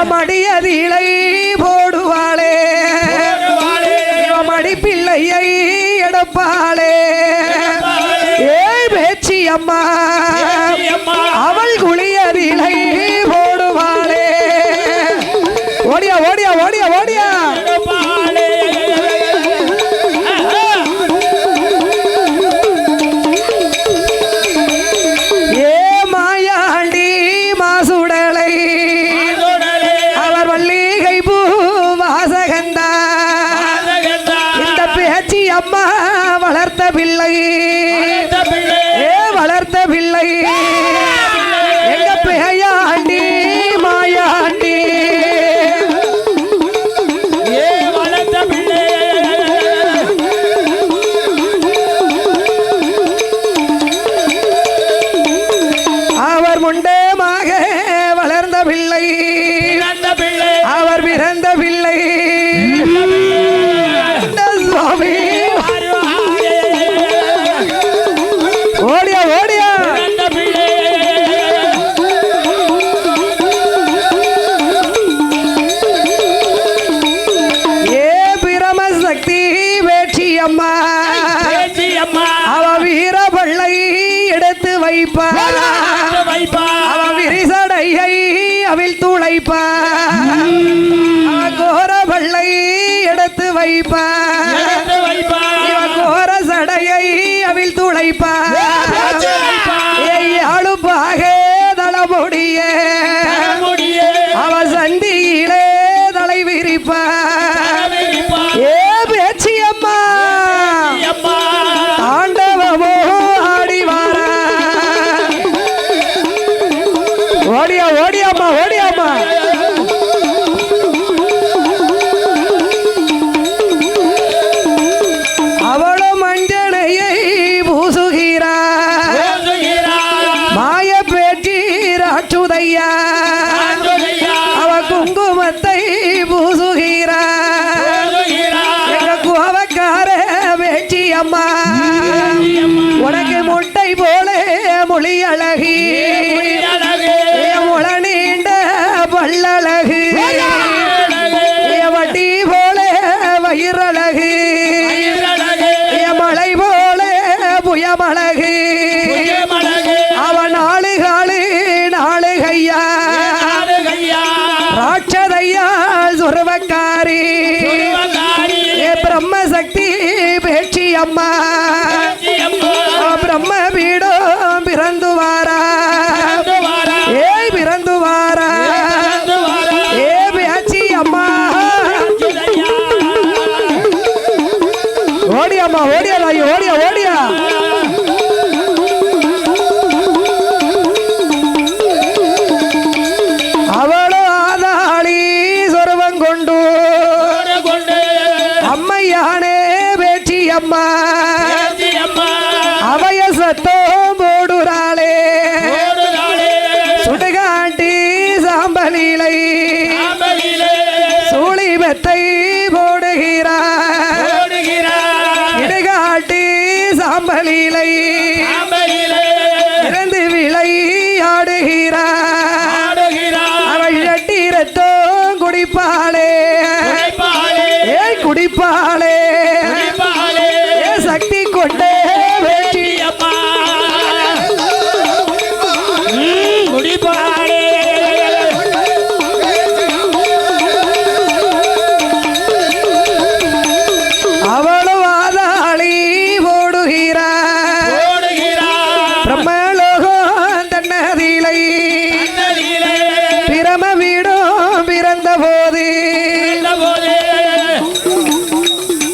மடியதிலை போடுவாளே மடி பிள்ளையை எடுப்பாளே ஏய் பேச்சி அம்மா அவள் குளியதிலை போடுவாளே ஓடியா ஓடியா ஓடியா ஓடியா அம்மா வளர்த்த பிள்ளை வளர்த்த பிள்ளை எங்க பேயாண்டி மாயாண்டி வளர்த்த பிள்ளை அவர் முண்டமாக வளர்ந்த பிள்ளை அவர் பிறந்த பிள்ளை ஓடியா ஓடியா ஏ பிரமசக்தி வேட்சி அம்மா அவ வீரபள்ளை எடுத்து வைப்பா அவ விரிசடையை அவில் துளைப்பா கோரபள்ளை எடுத்து வைப்பா கோர சடையை அவில் துளைப்பா அழுப்பாக தளமுடிய அவ சந்தியிலே தலை விரிப்பா ஏ பேச்சி அம்மா தாண்டவமோ ஆடிவாரா ஓடியா ஓடியாம்மா ஓடியாம்மா அவ குங்குமத்தை பூசுகிறா எங்க கோவக்கார வேட்சி அம்மா உனக்கு முட்டை போல மொழி அழகி முள நீண்ட பல்லழகு வட்டி போல வயிறழகு மலை போல புயமழகு அவன் ஆளுகாலு நாளுகையா ராட்சதையா சுரவக்காரி பிரம்மசக்தி பேச்சி அம்மா பிரம்ம வீடும் பிறந்து வாரா ஏய் பிறந்து வாரா ஏ பேச்சி அம்மா ஓடியாம்மா ஓடியா ஓடியா ஓடியா அம்மா அவைய சத்தம் போடுறாளே சுடுகாட்டி சாம்பலிலை சூழிபத்தை போடுகிறார் இடுகாட்டி சாம்பலிலை இறந்து விளையாடுகிறார் அவள் சட்டி ரத்தம் குடிப்பாளே ஏய் குடிப்பாளே சக்தி கொண்டே